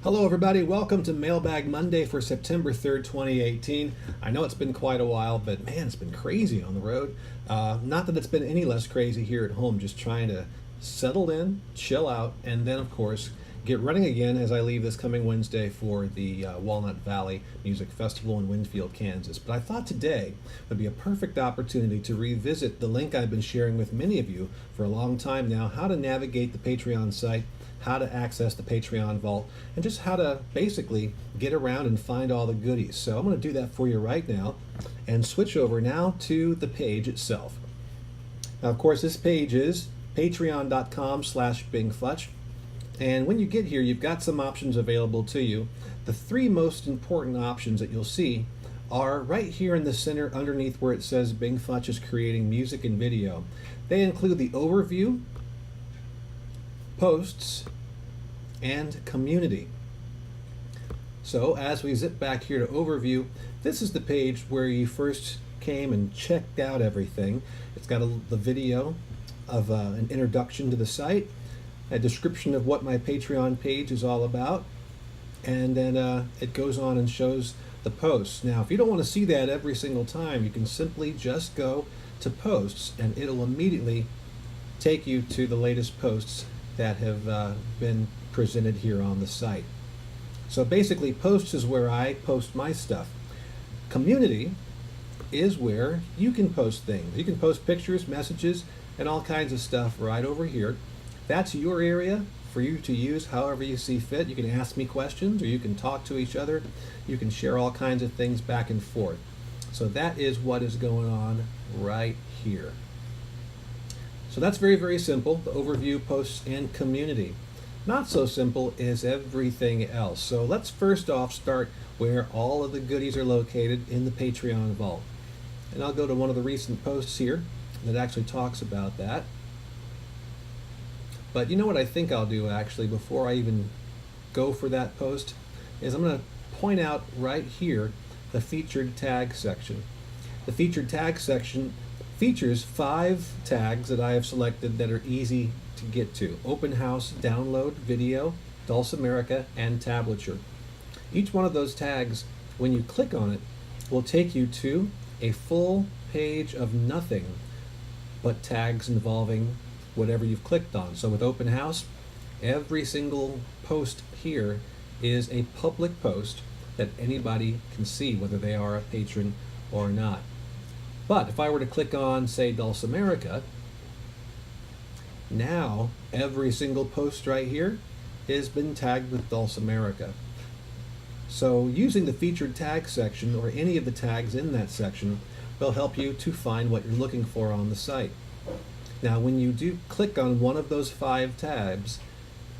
Hello everybody, welcome to Mailbag Monday for September 3rd, 2018. I know it's been quite a while, but man, it's been crazy on the road. Not that it's been any less crazy here at home, just trying to settle in, chill out, and then of course get running again as I leave this coming Wednesday for the Walnut Valley Music Festival in Winfield, Kansas. But I thought today would be a perfect opportunity to revisit the link I've been sharing with many of you for a long time now, how to navigate the Patreon site, how to access the Patreon vault, and just how to basically get around and find all the goodies. So I'm going to do that for you right now and switch over now to the page itself. Now, of course, this page is patreon.com/bingfutch. And when you get here, you've got some options available to you. The three most important options that you'll see are right here in the center underneath where it says bingfutch is creating music and video. They include the overview, posts, and community. So as we zip back here to overview, this is the page where you first came and checked out everything. It's got the video of an introduction to the site, a description of what my Patreon page is all about, and then it goes on and shows the posts. Now, if you don't want to see that every single time, you can simply just go to posts and it'll immediately take you to the latest posts that have been presented here on the site. So basically, posts is where I post my stuff. Community is where you can post things. You can post pictures, messages, and all kinds of stuff right over here. That's your area for you to use however you see fit. You can ask me questions, or you can talk to each other. You can share all kinds of things back and forth. So that is what is going on right here. So that's very, very simple, the overview, posts, and community. Not so simple is everything else. So let's first off start where all of the goodies are located in the Patreon vault. And I'll go to one of the recent posts here that actually talks about that. But you know what I think I'll do actually before I even go for that post is I'm going to point out right here the featured tag section. The featured tag section features 5 tags that I have selected that are easy to get to: open house, download, video, dulcimerica, and tablature. Each one of those tags, when you click on it, will take you to a full page of nothing but tags involving whatever you've clicked on. So with open house, every single post here is a public post that anybody can see, whether they are a patron or not. But if I were to click on, say, Dulcimerica, now every single post right here has been tagged with Dulcimerica. So using the featured tag section or any of the tags in that section will help you to find what you're looking for on the site. Now, when you do click on one of those 5 tabs,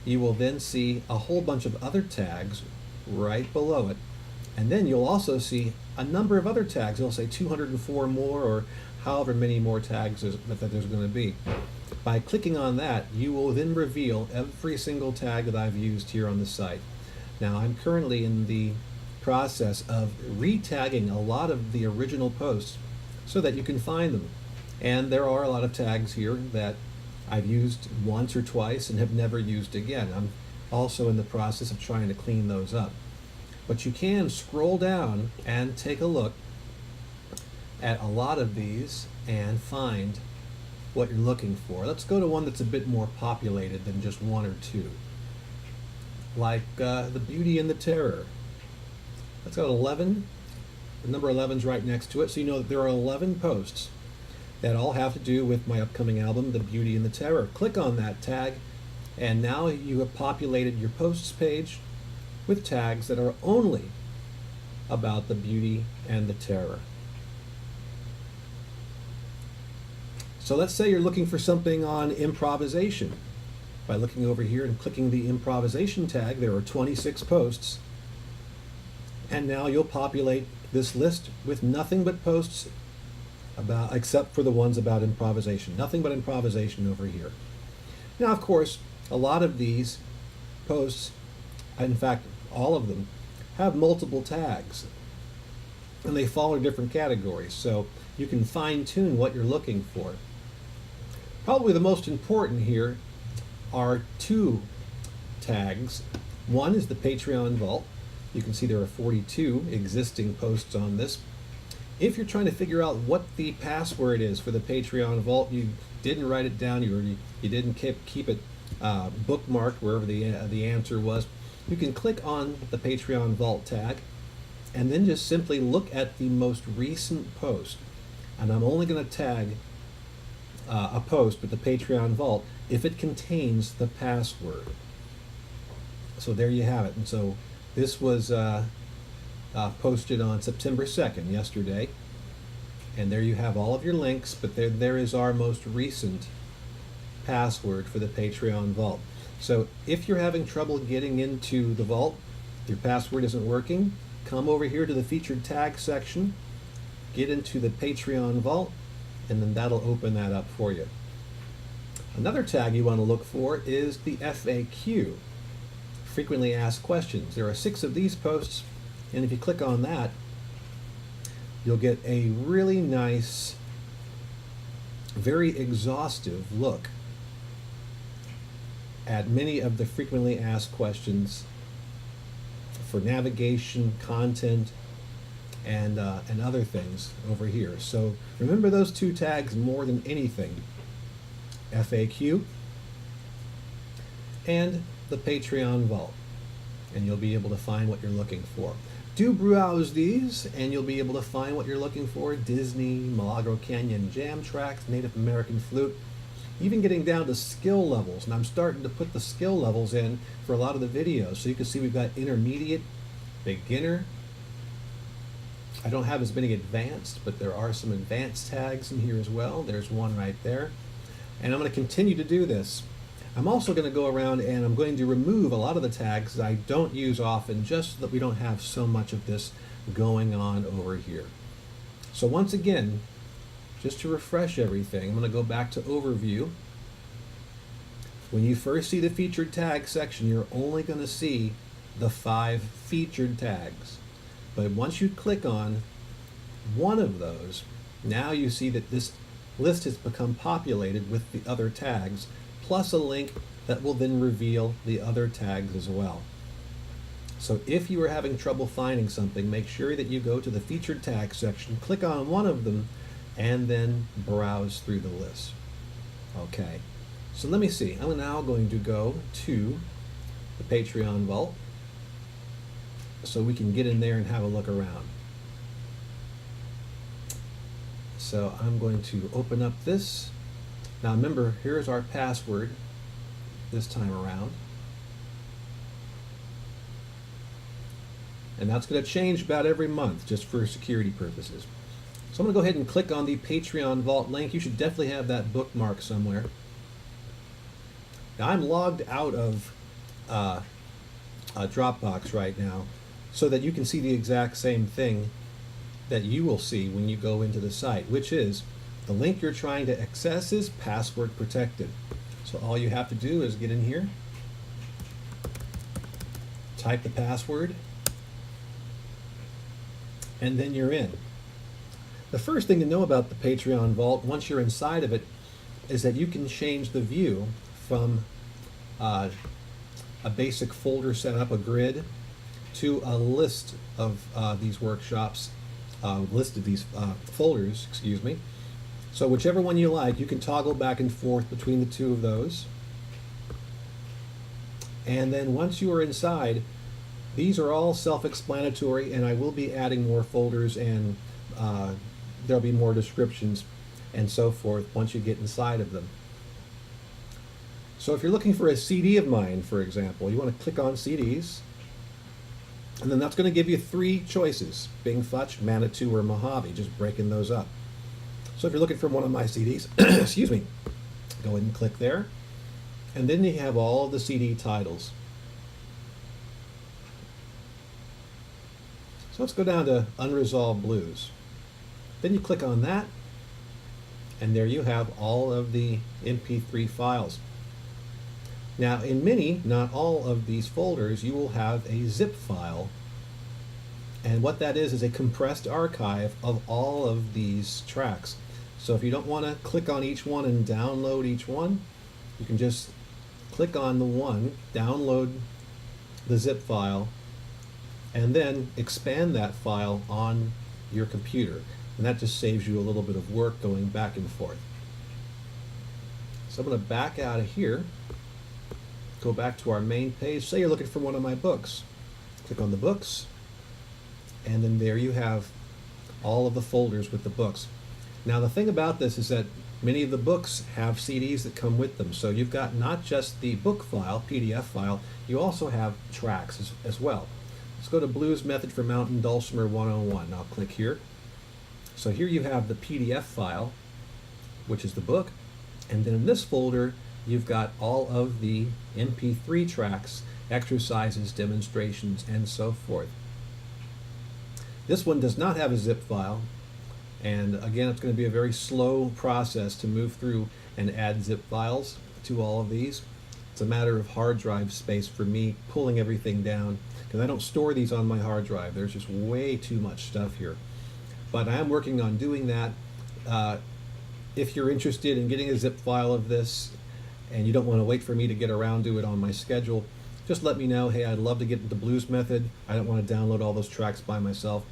you will then see a whole bunch of other tags right below it. And then you'll also see a number of other tags. It'll say 204 more, or however many more tags that there's going to be. By clicking on that, you will then reveal every single tag that I've used here on the site. Now, I'm currently in the process of re-tagging a lot of the original posts so that you can find them. And there are a lot of tags here that I've used once or twice and have never used again. I'm also in the process of trying to clean those up. But you can scroll down and take a look at a lot of these and find what you're looking for. Let's go to one that's a bit more populated than just 1 or 2. Like the Beauty and the Terror. That's got 11. The number 11 is right next to it, so you know that there are 11 posts that all have to do with my upcoming album, The Beauty and the Terror. Click on that tag, and now you have populated your posts page with tags that are only about the Beauty and the Terror. So let's say you're looking for something on improvisation. By looking over here and clicking the improvisation tag, there are 26 posts. And now you'll populate this list with nothing but posts about, except for the ones about improvisation. Nothing but improvisation over here. Now, of course, a lot of these posts, in fact, all of them, have multiple tags. And they fall in different categories, so you can fine-tune what you're looking for. Probably the most important here are 2 tags One is the Patreon vault. You can see there are 42 existing posts on this. If you're trying to figure out what the password is for the Patreon vault, you didn't write it down, you didn't keep it bookmarked wherever the answer was, you can click on the Patreon vault tag and then just simply look at the most recent post. And I'm only going to tag a post with the Patreon vault if it contains the password. So there you have it. And so this was posted on September 2nd, yesterday. And there you have all of your links, but there is our most recent password for the Patreon vault. So if you're having trouble getting into the vault, your password isn't working, come over here to the featured tag section, get into the Patreon vault, and then that'll open that up for you. Another tag you want to look for is the FAQ, frequently asked questions. There are 6 of these posts, and if you click on that, you'll get a really nice, very exhaustive look at many of the frequently asked questions for navigation, content, and other things over here. So remember those 2 tags more than anything: FAQ and the Patreon vault, and you'll be able to find what you're looking for. Do browse these and you'll be able to find what you're looking for: Disney, Milagro Canyon Jam Tracks, Native American Flute, even getting down to skill levels. And I'm starting to put the skill levels in for a lot of the videos. So you can see we've got intermediate, beginner. I don't have as many advanced, but there are some advanced tags in here as well. There's one right there. And I'm going to continue to do this. I'm also going to go around and I'm going to remove a lot of the tags that I don't use often, just so that we don't have so much of this going on over here. So once again, just to refresh everything, I'm going to go back to overview. When you first see the featured tag section, you're only going to see the 5 featured tags. But once you click on one of those, now you see that this list has become populated with the other tags, plus a link that will then reveal the other tags as well. So if you are having trouble finding something, make sure that you go to the featured tag section, click on one of them, and then browse through the list. Okay, so let me see. I'm now going to go to the Patreon vault so we can get in there and have a look around. So I'm going to open up this. Now remember, here's our password this time around. And that's going to change about every month just for security purposes. So I'm going to go ahead and click on the Patreon vault link. You should definitely have that bookmark somewhere. Now I'm logged out of Dropbox right now so that you can see the exact same thing that you will see when you go into the site, which is the link you're trying to access is password protected. So all you have to do is get in here, type the password, and then you're in. The first thing to know about the Patreon vault, once you're inside of it, is that you can change the view from a basic folder setup, a grid, to a list of these workshops, list of these folders, excuse me. So whichever one you like, you can toggle back and forth between the 2 of those. And then once you are inside, these are all self-explanatory, and I will be adding more folders, and there'll be more descriptions and so forth once you get inside of them. So if you're looking for a CD of mine, for example, you want to click on CDs, and then that's going to give you 3 choices: bingfutch, Manitou, or Mojave, just breaking those up. So if you're looking for one of my CDs, excuse me, go ahead and click there. And then you have all the CD titles. So let's go down to Unresolved Blues. Then you click on that, and there you have all of the MP3 files. Now in many, not all of these folders, you will have a zip file. And what that is a compressed archive of all of these tracks. So if you don't want to click on each one and download each one, you can just click on the one, download the zip file and then expand that file on your computer. And that just saves you a little bit of work going back and forth. So I'm going to back out of here, go back to our main page. Say you're looking for one of my books. Click on the books, and then there you have all of the folders with the books. Now the thing about this is that many of the books have CDs that come with them. So you've got not just the book file, PDF file, you also have tracks as well. Let's go to Blues Method for Mountain Dulcimer 101. I'll click here. So here you have the PDF file, which is the book, and then in this folder you've got all of the MP3 tracks, exercises, demonstrations, and so forth. This one does not have a zip file, and again it's going to be a very slow process to move through and add zip files to all of these. It's a matter of hard drive space for me, pulling everything down, because I don't store these on my hard drive. There's just way too much stuff here. But I am working on doing that. If you're interested in getting a zip file of this and you don't want to wait for me to get around to it on my schedule, just let me know. Hey, I'd love to get into Blues Method. I don't want to download all those tracks by myself.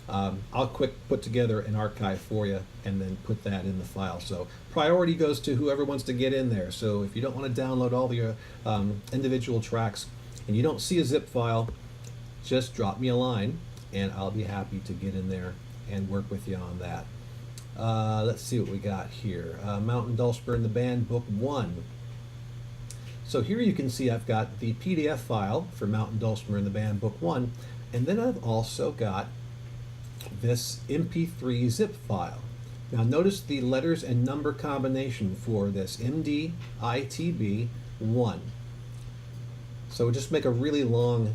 I'll put together an archive for you and then put that in the file. So priority goes to whoever wants to get in there. So if you don't want to download all the individual tracks and you don't see a zip file, just drop me a line and I'll be happy to get in there and work with you on that. Let's see what we got here. Mountain Dulcimer in the Band, Book 1. So here you can see I've got the PDF file for Mountain Dulcimer in the Band, Book 1, and then I've also got this MP3 zip file. Now notice the letters and number combination for this, MDITB1. So it would just make a really long,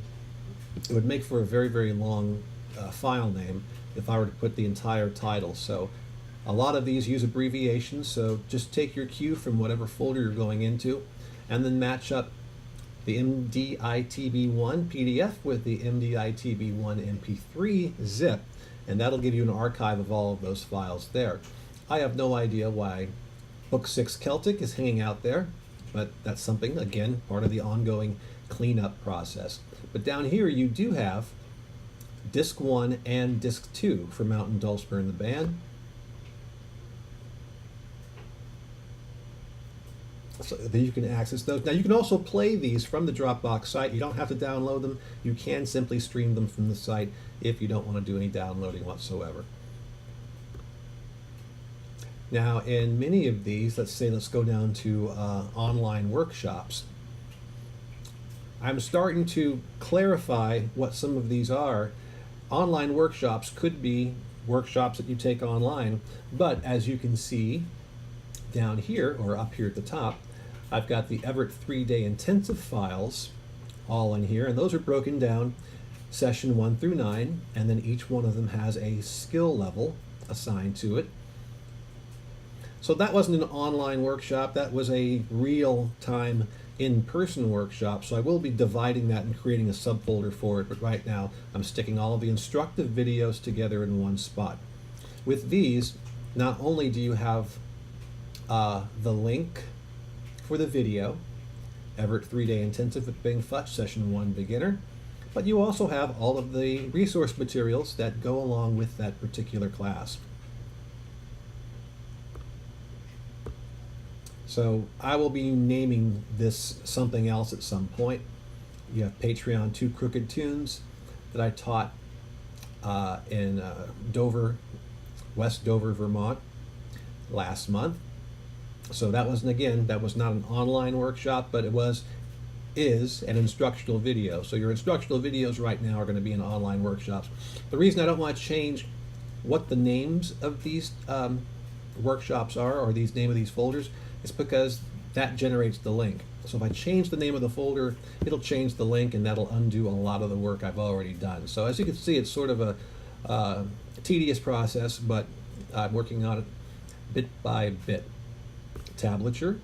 it would make for a very, very long file name if I were to put the entire title. So a lot of these use abbreviations, so just take your cue from whatever folder you're going into and then match up the MDITB1 PDF with the MDITB1 MP3 zip, and that'll give you an archive of all of those files there. I have no idea why Book 6 Celtic is hanging out there, but that's something, again, part of the ongoing cleanup process. But down here you do have Disc 1 and Disc 2 for Mountain Dulcimer in the Band. So that you can access those. Now you can also play these from the Dropbox site. You don't have to download them. You can simply stream them from the site if you don't want to do any downloading whatsoever. Now in many of these, let's go down to online workshops. I'm starting to clarify what some of these are. Online workshops could be workshops that you take online, but as you can see down here, or up here at the top, I've got the Everett 3-day intensive files all in here, and those are broken down session 1 through 9, and then each one of them has a skill level assigned to it. So that wasn't an online workshop, that was a real-time in-person workshop, so I will be dividing that and creating a subfolder for it, but right now I'm sticking all of the instructive videos together in one spot. With these, not only do you have the link for the video, Everett 3-day intensive with bingfutch session 1 beginner, but you also have all of the resource materials that go along with that particular class. So I will be naming this something else at some point. You have Patreon 2 Crooked Tunes that I taught in Dover, West Dover, Vermont last month. So that wasn't, again, that was not an online workshop, but it is an instructional video. So your instructional videos right now are going to be in online workshops. The reason I don't want to change what the names of these workshops are, or these name of these folders, is because that generates the link. So if I change the name of the folder, it'll change the link, and that'll undo a lot of the work I've already done. So as you can see, it's sort of a tedious process, but I'm working on it bit by bit. Tablature.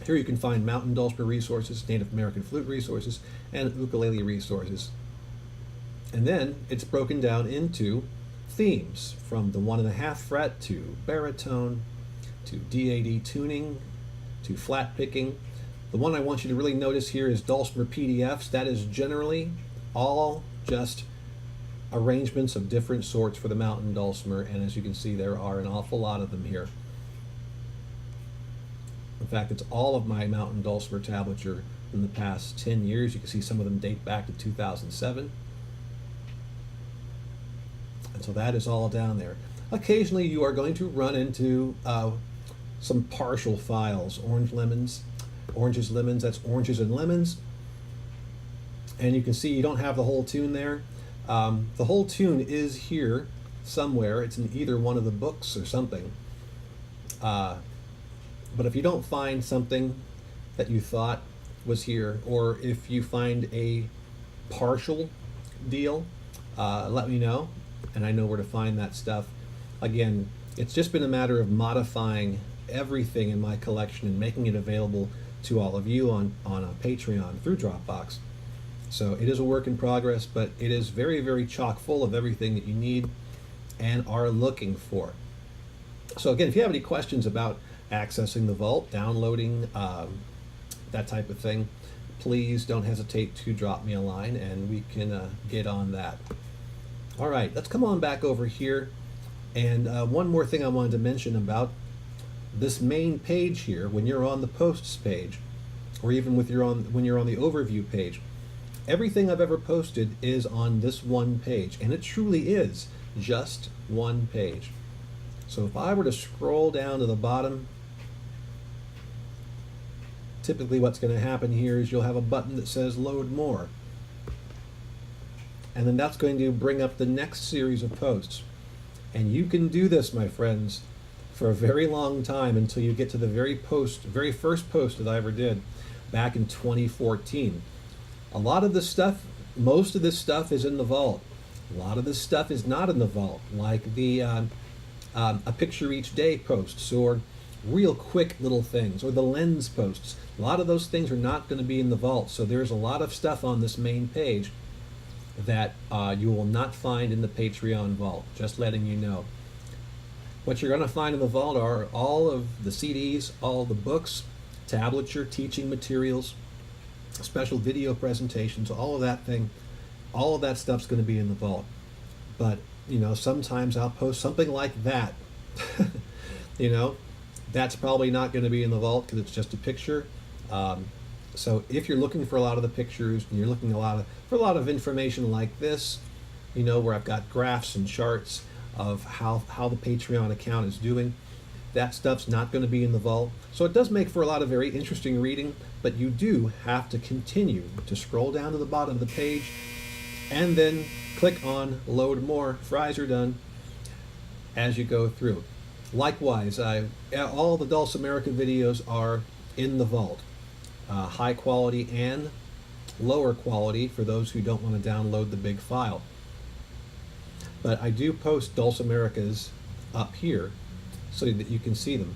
Here you can find mountain dulcimer resources, Native American flute resources, and ukulele resources. And then it's broken down into themes, from the 1.5 fret to baritone, to DAD tuning, to flat picking. The one I want you to really notice here is Dulcimer PDFs. That is generally all just arrangements of different sorts for the mountain dulcimer, and as you can see, there are an awful lot of them here. In fact, it's all of my mountain dulcimer tablature in the past 10 years. You can see some of them date back to 2007. And so that is all down there. Occasionally you are going to run into some partial files, oranges, lemons, that's oranges and lemons. And you can see you don't have the whole tune there. The whole tune is here somewhere. It's in either one of the books or something. But if you don't find something that you thought was here, or if you find a partial deal, let me know, and I know where to find that stuff. Again, it's just been a matter of modifying everything in my collection and making it available to all of you on Patreon through Dropbox. So it is a work in progress, but it is very, very chock full of everything that you need and are looking for. So again, if you have any questions about accessing the vault, downloading, that type of thing, please don't hesitate to drop me a line and we can get on that. All right, let's come on back over here. And one more thing I wanted to mention about this main page here, when you're on the posts page, or even when you're on the overview page, everything I've ever posted is on this one page, and it truly is just one page. So if I were to scroll down to the bottom, typically what's going to happen here is you'll have a button that says load more. And then that's going to bring up the next series of posts. And you can do this, my friends, for a very long time until you get to the very first post that I ever did back in 2014. A lot of this stuff, most of this stuff is in the vault. A lot of this stuff is not in the vault, like the a picture each day posts, or real quick little things, or the lens posts. A lot of those things are not going to be in the vault. So there's a lot of stuff on this main page that you will not find in the Patreon vault, just letting you know. What you're going to find in the vault are all of the CDs, all the books, tablature, teaching materials, special video presentations, all of that stuff's going to be in the vault. But you know, sometimes I'll post something like that. You know, that's probably not going to be in the vault because it's just a picture. So if you're looking for a lot of the pictures and you're looking for a lot of information like this, you know, where I've got graphs and charts of how the Patreon account is doing, that stuff's not going to be in the vault. So it does make for a lot of very interesting reading, but you do have to continue to scroll down to the bottom of the page and then click on load more. Fries are done as you go through. Likewise, all the Dulcimerica videos are in the vault. High quality and lower quality for those who don't want to download the big file. But I do post Dulcimericas up here so that you can see them.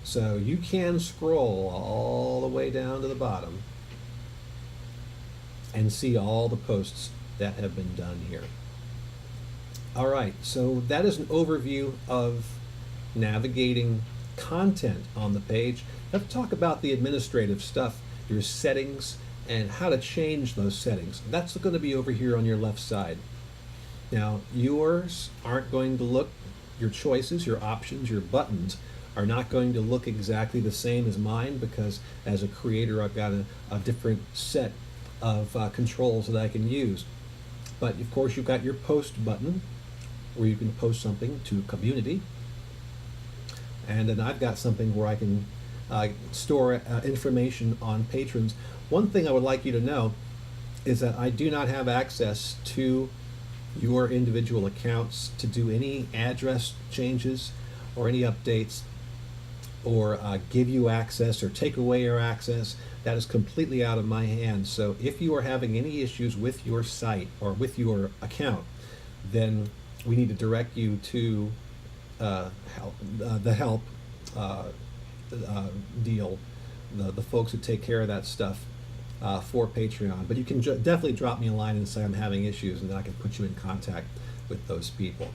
So you can scroll all the way down to the bottom and see all the posts that have been done here. All right, so that is an overview of navigating content on the page. Let's talk about the administrative stuff, your settings, and how to change those settings. That's going to be over here on your left side. Now, yours aren't going to look, your choices, your options, your buttons are not going to look exactly the same as mine, because as a creator I've got a different set of controls that I can use. But of course you've got your post button where you can post something to community, and then I've got something where I can store information on patrons. One thing I would like you to know is that I do not have access to your individual accounts to do any address changes or any updates, or give you access or take away your access. That is completely out of my hands. So if you are having any issues with your site or with your account, then we need to direct you to the help deal, the folks who take care of that stuff for Patreon. But you can definitely drop me a line and say I'm having issues, and then I can put you in contact with those people.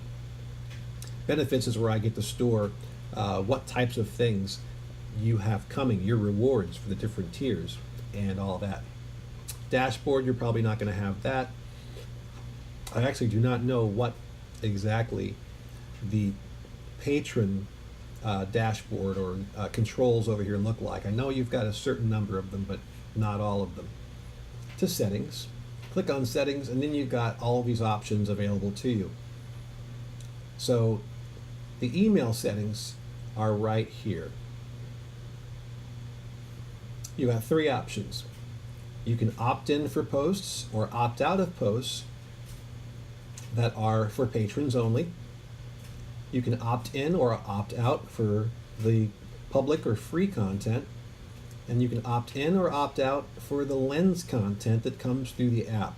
Benefits is where I get to store what types of things you have coming, your rewards for the different tiers and all that. Dashboard, you're probably not going to have that. I actually do not know what exactly the patron dashboard or controls over here look like. I know you've got a certain number of them, but not all of them. To settings, click on settings, and then you've got all of these options available to you. So the email settings are right here. You have three options. You can opt in for posts or opt out of posts that are for patrons only. You can opt in or opt out for the public or free content. And you can opt in or opt out for the lens content that comes through the app.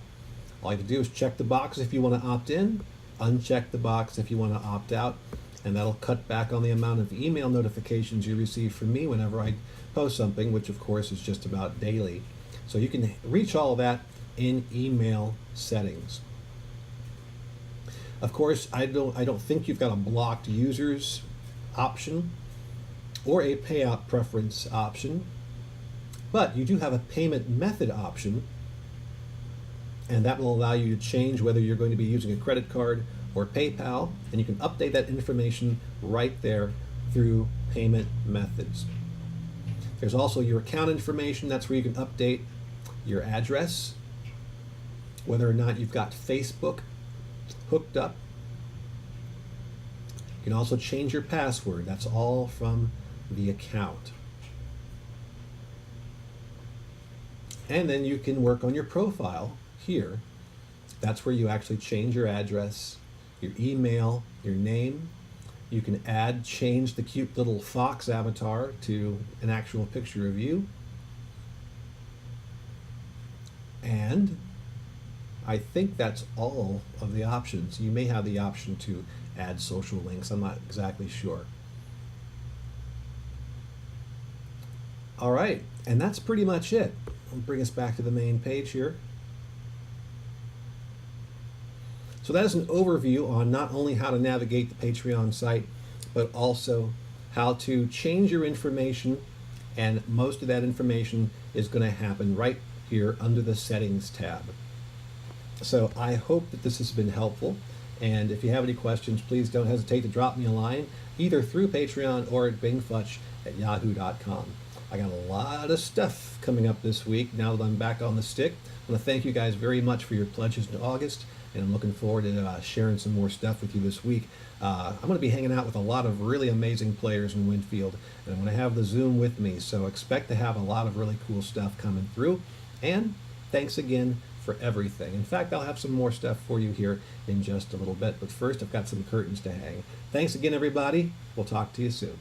All you have to do is check the box if you want to opt in, uncheck the box if you want to opt out, and that'll cut back on the amount of email notifications you receive from me whenever I post something, which of course is just about daily. So you can reach all of that in email settings. Of course, I don't think you've got a blocked users option or a payout preference option, but you do have a payment method option, and that will allow you to change whether you're going to be using a credit card or PayPal, and you can update that information right there through payment methods. There's also your account information. That's where you can update your address, whether or not you've got Facebook hooked up. You can also change your password. That's all from the account. And then you can work on your profile here. That's where you actually change your address, your email, your name. You can change the cute little fox avatar to an actual picture of you. And I think that's all of the options. You may have the option to add social links. I'm not exactly sure. All right, and that's pretty much it. I'll bring us back to the main page here. So that is an overview on not only how to navigate the Patreon site, but also how to change your information, and most of that information is going to happen right here under the Settings tab. So I hope that this has been helpful, and if you have any questions, please don't hesitate to drop me a line, either through Patreon or at bingfutch@yahoo.com. I got a lot of stuff coming up this week now that I'm back on the stick. I want to thank you guys very much for your pledges in August, and I'm looking forward to sharing some more stuff with you this week. I'm going to be hanging out with a lot of really amazing players in Winfield, and I'm going to have the Zoom with me, so expect to have a lot of really cool stuff coming through. And thanks again for everything. In fact, I'll have some more stuff for you here in just a little bit, but first I've got some curtains to hang. Thanks again, everybody. We'll talk to you soon.